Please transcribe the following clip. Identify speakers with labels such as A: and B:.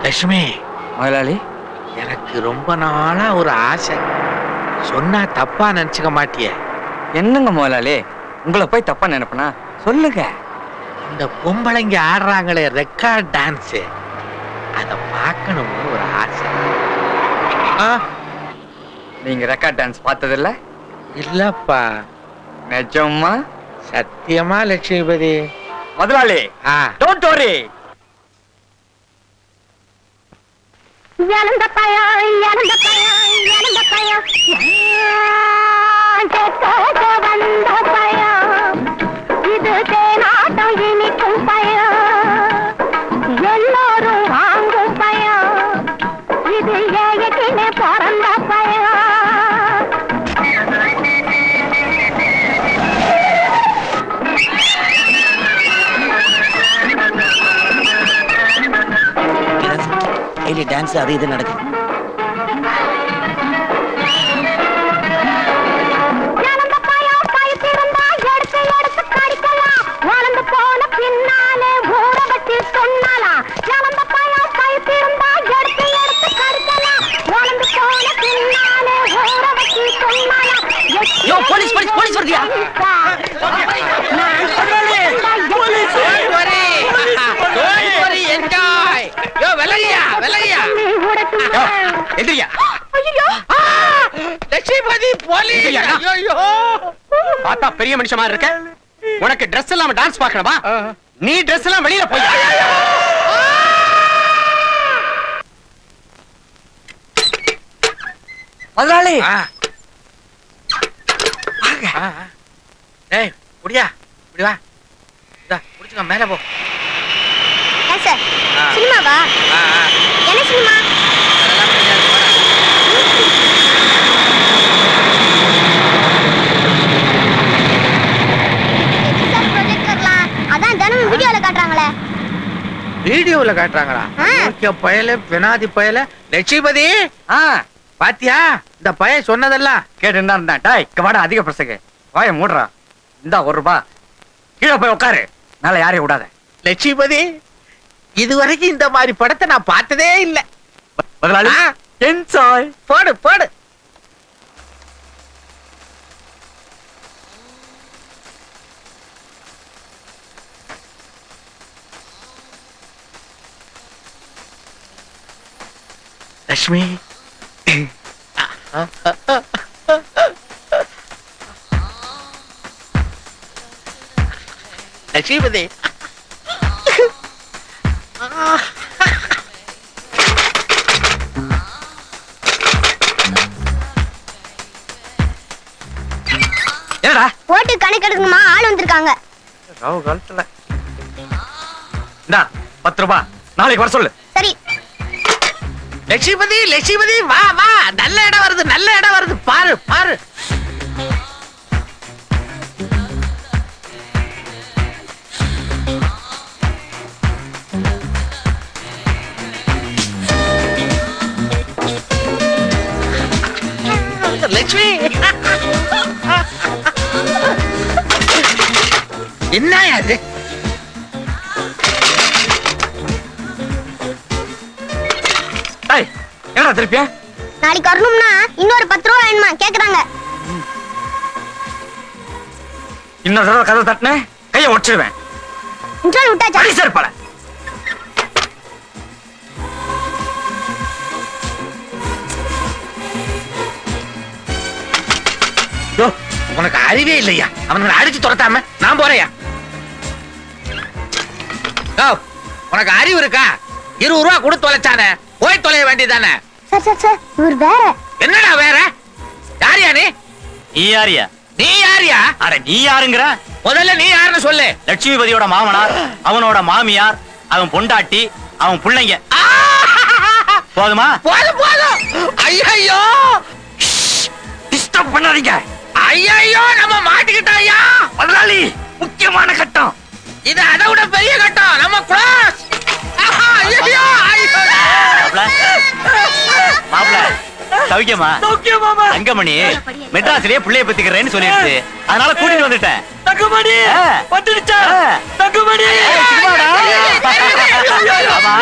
A: லட்சுமி
B: முதலாளி,
A: எனக்கு ரொம்ப நாளா ஒரு ஆசை, சொன்னா தப்பா நினைச்சுக்க மாட்டிய?
B: என்னங்க முதலாளி, உங்களை போய் தப்பா நினைப்பனா? சொல்லுங்க.
A: இந்த பொம்பளைங்க ஆடுறாங்களே ரெக்கார்ட் டான்ஸ், அத பார்க்கணும்னு ஒரு ஆசை.
B: நீங்க ரெக்கார்ட் டான்ஸ் பார்த்ததில்ல?
A: இல்லப்பா.
B: நிஜமா?
A: சத்தியமா லட்சுமிபதி.
B: முதலாளி, டோன்ட் வரி.
C: இழந்த பயம், இழந்த பயம், இழந்த பயம், கேட்க வந்த பயம், இது தேனாட்டம் இனிக்கும் பயம், எல்லோரும் வாங்கும் பயம், இது ஏழைக்கினே பிறந்த பயம்.
D: டான்ஸ் அது இது நடக்குது. போலீஸ் போலீஸ் போலீஸ் வருதியா?
B: பார்த்தா பெரிய மனுஷமா இருக்க, உனக்கு டிரெஸ் எல்லாம் டான்ஸ் பார்க்கணுமா? நீ டிரெஸ் எல்லாம் வெளியில போய். முதலாளி,
A: ஏய் குடியா, இப்படி வா. இதா குடிச்சுக்க, மேல போ.
C: சார், சினிமாவா? என்ன சினிமா? அதான் தினமும் வீடியோல காட்டுறாங்களே.
A: வீடியோல காட்டுறாங்களா? ஓகே பயல, பெனாதி பயல. லட்சுமிபதி, பாத்தியா இந்த பய சொன்னதெல்லாம்?
B: கேட்டு இருந்தா டாய் வாடா, அதிக பிரசங்க வாய மூடுறா. இந்தா ₹1. கீழே போய் உட்காரு, மேல யாரையும் விடாத.
A: லட்சுமிபதி, இதுவரைக்கும் இந்த மாதிரி படத்தை நான் பார்த்ததே இல்ல.
B: முதலாளி, என்ஜாய்.
A: போடு போடு. லட்சுமி, லட்சுமிபதி,
B: என்னடா
C: போட்டு கணக்கு எடுக்கணுமா? ஆள் வந்திருக்காங்க.
A: ராவ் காலத்துல.
B: இந்தா ₹10, நாளைக்கு வர சொல்லு.
C: சரி.
A: லட்சுமிபதி, லட்சுமிபதி, வா வா, நல்ல இடம் வருது, நல்ல இடம் வருது, பாரு பாரு. லட்சுமி, என்ன அது?
B: என்னடா திருப்பியா?
C: நாளைக்கு வரணும்னா இன்னொரு ₹10 வேணுமா கேக்குறாங்க.
B: இன்னொரு தடவை கதை தட்டின கையை உடைச்சிடுவேன்.
C: இன்ட்ரோல் விட்டாச்சா?
B: சரி சார் பல.
A: உனக்கு அறிவே இல்லையா? அவனுங்களை அடிச்சு துரத்தாம நான் போறேயா? உனக்கு அறிவு இருக்கா? ₹20 கொடுத்து தொலைச்சானே, போய் தொலைய வேண்டியதானே.
C: சார் சார் சார், இவர் வேற.
A: என்னடா வேற? யாரியா நீ?
B: நீ யாரியா?
A: நீ யாரியா?
B: அட நீ யாருங்கற?
A: முதல்ல நீ யாருன்னு சொல்லு.
B: லட்சுமிபதியோட மாமனார், அவனோட மாமியார், அவன் பொண்டாட்டி, அவன் புள்ளைங்க. போதுமா?
A: போதும் போதும். ஐயோ,
B: டிஸ்டர்ப் பண்ணாதீங்க.
A: ஐயோ, நம்ம மாட்டிக்கிட்டாயா?
B: முதலாளி, முக்கியமான கட்டம்
A: இது. அதை விட பெரிய கட்டம். நம்ம க்ளோஸ். ஐயோ
B: மாப்ள, சௌக்கியமா?
D: சௌக்கியமாமா.
B: தங்கமணி மெட்ராஸ்லயே பிள்ளைய பத்திக்கிறேன்னு சொல்லிடுச்சு, அதனால கூட்டிட்டு வந்துட்டேன்.
D: தங்கமணி வந்துடுச்சா? தங்கமணி,
B: ஆமா